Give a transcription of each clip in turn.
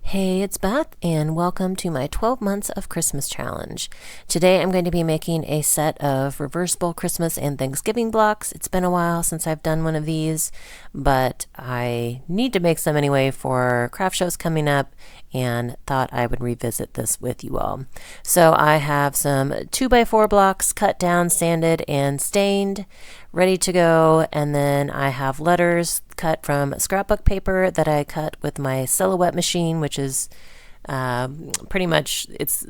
Hey, it's Beth, and welcome to my 12 months of Christmas challenge. Today I'm going to be making a set of reversible Christmas and Thanksgiving blocks. It's been a while since I've done one of these, but I need to make some anyway for craft shows coming up and thought I would revisit this with you all. So I have some 2x4 blocks cut down, sanded, and stained, ready to go, and then I have letters cut from scrapbook paper that I cut with my silhouette machine, which is pretty much it's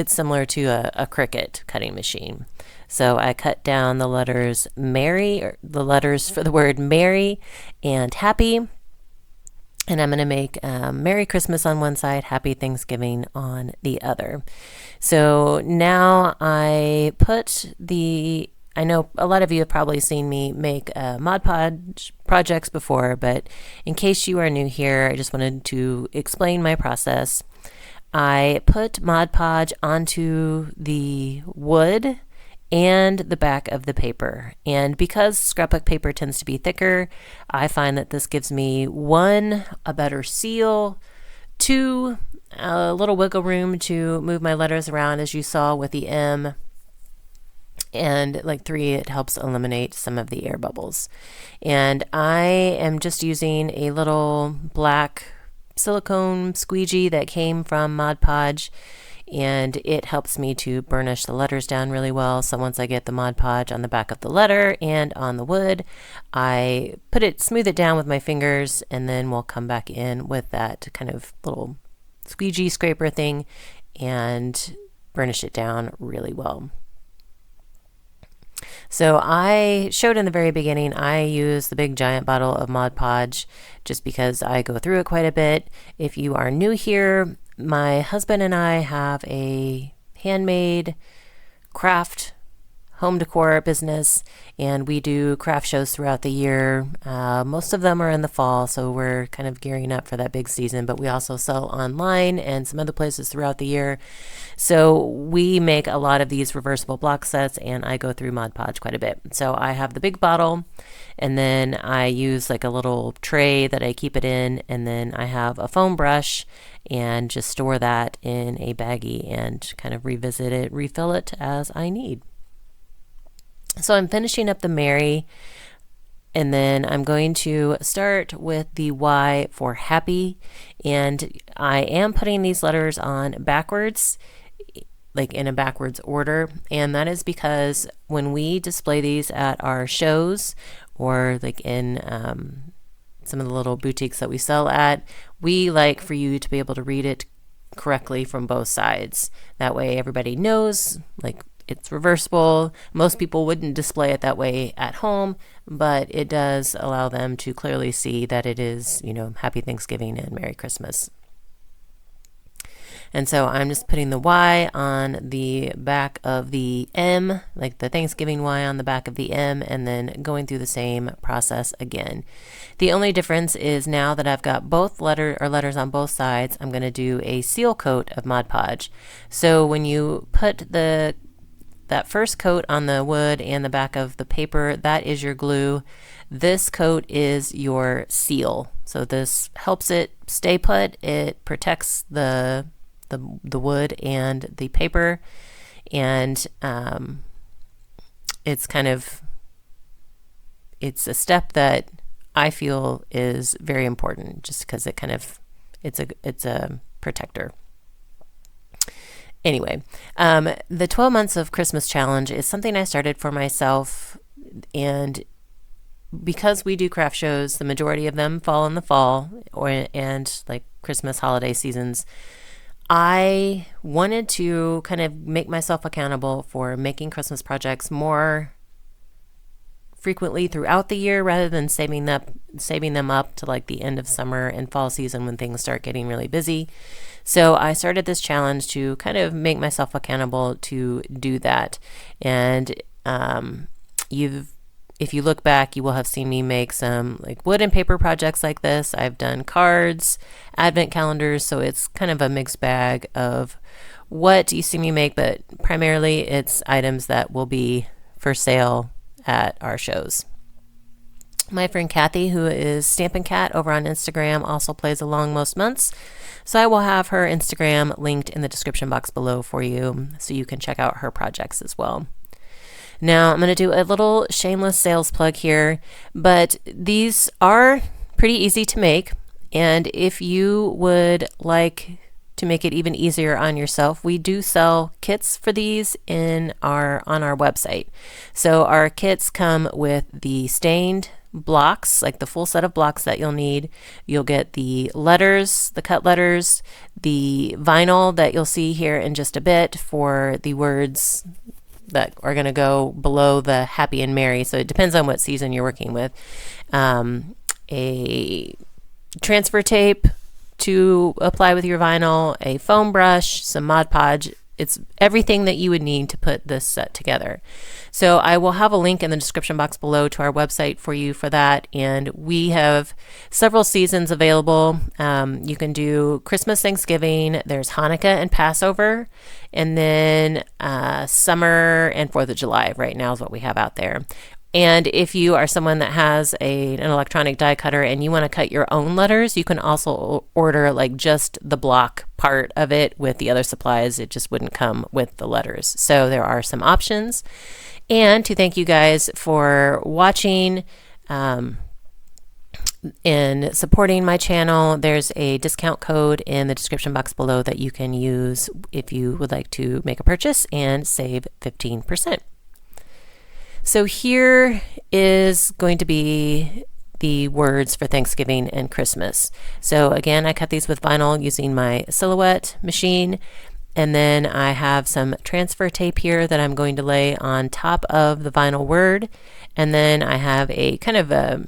similar to a Cricut cutting machine. So I cut down the letters Merry, or the letters for the word Merry and Happy. And I'm going to make Merry Christmas on one side, Happy Thanksgiving on the other. So now I know a lot of you have probably seen me make Mod Podge projects before, but in case you are new here, I just wanted to explain my process. I put Mod Podge onto the wood and the back of the paper. And because scrapbook paper tends to be thicker, I find that this gives me one, a better seal, two, a little wiggle room to move my letters around as you saw with the M, and like three, it helps eliminate some of the air bubbles. And I am just using a little black silicone squeegee that came from Mod Podge, and it helps me to burnish the letters down really well. So once I get the Mod Podge on the back of the letter and on the wood, I smooth it down with my fingers, and then we'll come back in with that kind of little squeegee scraper thing and burnish it down really well. So I showed in the very beginning, I use the big giant bottle of Mod Podge just because I go through it quite a bit. If you are new here, my husband and I have a handmade craft home decor business, and we do craft shows throughout the year. Most of them are in the fall, so we're kind of gearing up for that big season, but we also sell online and some other places throughout the year. So we make a lot of these reversible block sets, and I go through Mod Podge quite a bit. So I have the big bottle, and then I use like a little tray that I keep it in, and then I have a foam brush and just store that in a baggie and kind of revisit it, refill it as I need. So I'm finishing up the Merry, and then I'm going to start with the Y for Happy, and I am putting these letters on backwards, like in a backwards order, and that is because when we display these at our shows or like in some of the little boutiques that we sell at, we like for you to be able to read it correctly from both sides. That way everybody knows, like, it's reversible. Most people wouldn't display it that way at home, but it does allow them to clearly see that it is, Happy Thanksgiving and Merry Christmas. And so I'm just putting the Y on the back of the M, like the Thanksgiving Y on the back of the M, and then going through the same process again. The only difference is now that I've got both letters on both sides, I'm going to do a seal coat of Mod Podge. So when you put that first coat on the wood and the back of the paper, that is your glue. This coat is your seal. So this helps it stay put. It protects the wood and the paper, and it's a step that I feel is very important, just because it's a protector. Anyway, the 12 months of Christmas challenge is something I started for myself, and because we do craft shows, the majority of them fall in the fall and like Christmas holiday seasons. I wanted to kind of make myself accountable for making Christmas projects more frequently throughout the year rather than saving them up to like the end of summer and fall season when things start getting really busy. So I started this challenge to kind of make myself accountable to do that. And if you look back, you will have seen me make some like wood and paper projects like this. I've done cards, advent calendars, so it's kind of a mixed bag of what you see me make, but primarily it's items that will be for sale at our shows. My friend Kathy, who is Stampin' Cat over on Instagram, also plays along most months. So I will have her Instagram linked in the description box below for you so you can check out her projects as well. Now I'm going to do a little shameless sales plug here, but these are pretty easy to make. And if you would like to make it even easier on yourself, we do sell kits for these on our website. So our kits come with the stained blocks, like the full set of blocks that you'll need. You'll get the letters, the cut letters, the vinyl that you'll see here in just a bit for the words that are going to go below the happy and merry. So it depends on what season you're working with. A transfer tape to apply with your vinyl, a foam brush, some Mod Podge. It's everything that you would need to put this set together. So I will have a link in the description box below to our website for you for that. And we have several seasons available. You can do Christmas, Thanksgiving, there's Hanukkah and Passover, and then summer and 4th of July right now is what we have out there. And if you are someone that has an electronic die cutter and you want to cut your own letters, you can also order like just the block part of it with the other supplies. It just wouldn't come with the letters. So there are some options. And to thank you guys for watching and supporting my channel, there's a discount code in the description box below that you can use if you would like to make a purchase and save 15%. So here is going to be the words for Thanksgiving and Christmas. So again, I cut these with vinyl using my Silhouette machine. And then I have some transfer tape here that I'm going to lay on top of the vinyl word. And then I have a kind of a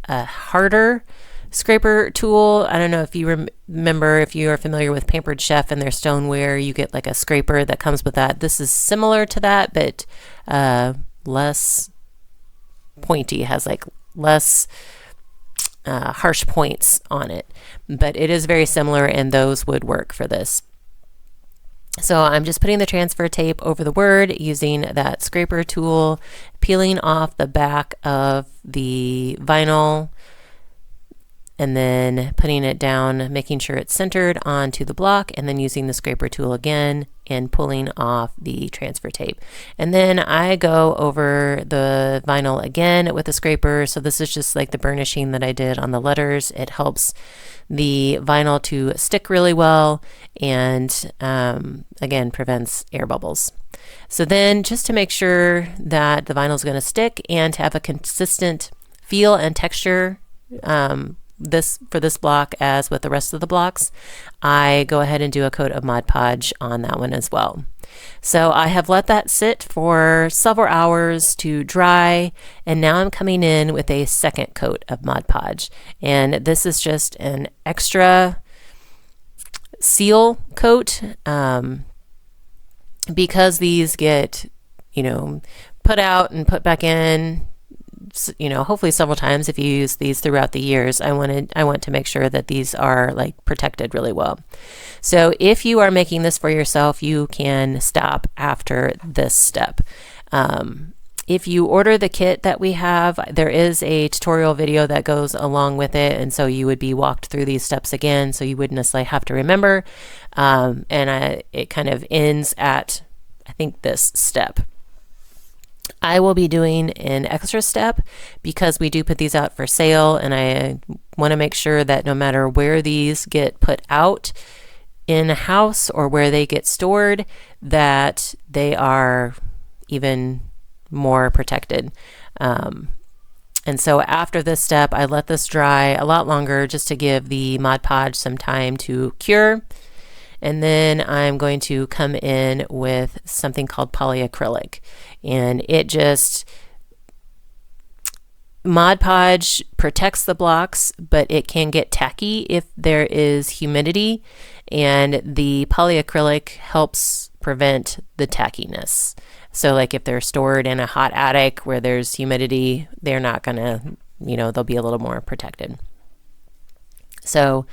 harder scraper tool. I don't know if you remember, if you are familiar with Pampered Chef and their stoneware, you get like a scraper that comes with that. This is similar to that, but less pointy. It has like less harsh points on it, but it is very similar, and those would work for this. So I'm just putting the transfer tape over the word using that scraper tool, peeling off the back of the vinyl, and then putting it down, making sure it's centered onto the block, and then using the scraper tool again and pulling off the transfer tape. And then I go over the vinyl again with a scraper. So this is just like the burnishing that I did on the letters. It helps the vinyl to stick really well, and again, prevents air bubbles. So then just to make sure that the vinyl is going to stick and to have a consistent feel and texture, for this block as with the rest of the blocks, I go ahead and do a coat of Mod Podge on that one as well. So I have let that sit for several hours to dry, and now I'm coming in with a second coat of Mod Podge. And this is just an extra seal coat because these get, put out and put back in, hopefully several times if you use these throughout the years. I want to make sure that these are like protected really well. So if you are making this for yourself, you can stop after this step. If you order the kit that we have, there is a tutorial video that goes along with it, and so you would be walked through these steps again, so you wouldn't necessarily have to remember. It kind of ends at, I think, this step. I will be doing an extra step because we do put these out for sale, and I want to make sure that no matter where these get put out in a house or where they get stored, that they are even more protected. And so after this step, I let this dry a lot longer just to give the Mod Podge some time to cure. And then I'm going to come in with something called polyacrylic, and it just, Mod Podge protects the blocks, but it can get tacky if there is humidity, and the polyacrylic helps prevent the tackiness. So like if they're stored in a hot attic where there's humidity, they're not gonna, they'll be a little more protected. So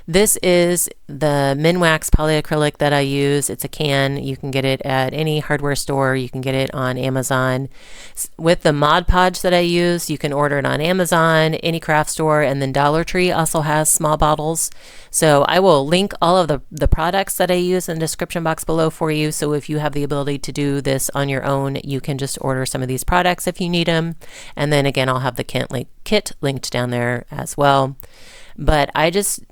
This is the Minwax polyacrylic that I use. It's a can. You can get it at any hardware store. You can get it on Amazon. With the Mod Podge that I use, you can order it on Amazon, any craft store, and then Dollar Tree also has small bottles. So I will link all of the products that I use in the description box below for you. So if you have the ability to do this on your own, you can just order some of these products if you need them. And then again, I'll have the kit linked down there as well. But I just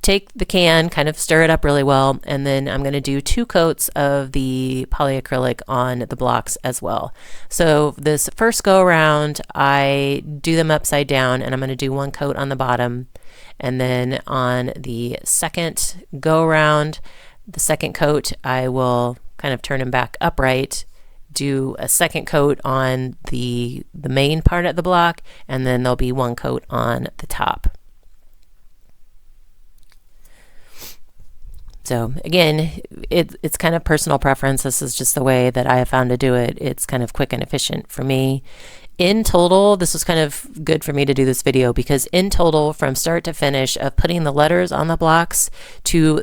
take the can, kind of stir it up really well, and then I'm going to do 2 coats of the polyacrylic on the blocks as well. So this first go around, I do them upside down, and I'm going to do 1 coat on the bottom. And then on the second go around, the second coat, I will kind of turn them back upright, do a second coat on the main part of the block, and then there'll be 1 coat on the top. So again, it's kind of personal preference. This is just the way that I have found to do it. It's kind of quick and efficient for me. In total, this was kind of good for me to do this video because in total, from start to finish of putting the letters on the blocks to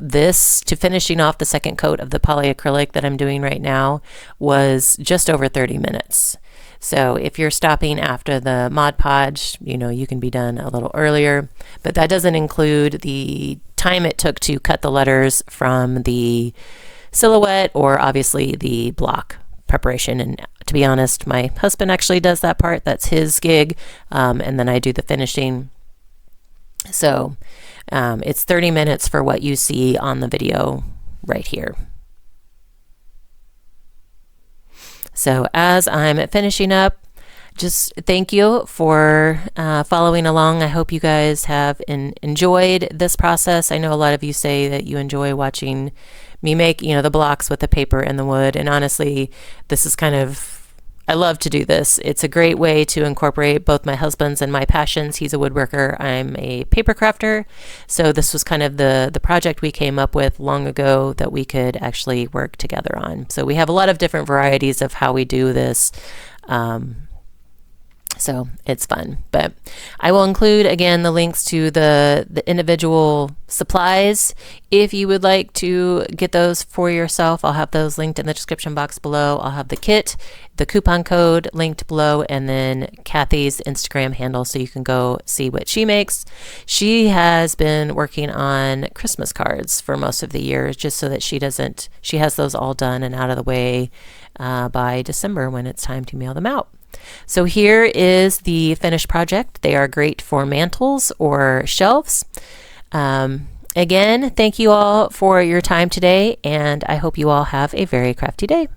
finishing off the second coat of the polyacrylic that I'm doing right now was just over 30 minutes. So if you're stopping after the Mod Podge, you can be done a little earlier, but that doesn't include the time it took to cut the letters from the silhouette or obviously the block preparation. And to be honest, my husband actually does that part. That's his gig. And then I do the finishing. So it's 30 minutes for what you see on the video right here. So as I'm finishing up, just thank you for following along. I hope you guys have enjoyed this process. I know a lot of you say that you enjoy watching me make, the blocks with the paper and the wood. And honestly, this is I love to do this. It's a great way to incorporate both my husband's and my passions. He's a woodworker. I'm a paper crafter. So this was kind of the project we came up with long ago that we could actually work together on. So we have a lot of different varieties of how we do this. So it's fun, but I will include again the links to the individual supplies. If you would like to get those for yourself, I'll have those linked in the description box below. I'll have the kit, the coupon code linked below, and then Kathy's Instagram handle so you can go see what she makes. She has been working on Christmas cards for most of the year just so that she has those all done and out of the way by December when it's time to mail them out. So here is the finished project. They are great for mantles or shelves. Again, thank you all for your time today, and I hope you all have a very crafty day.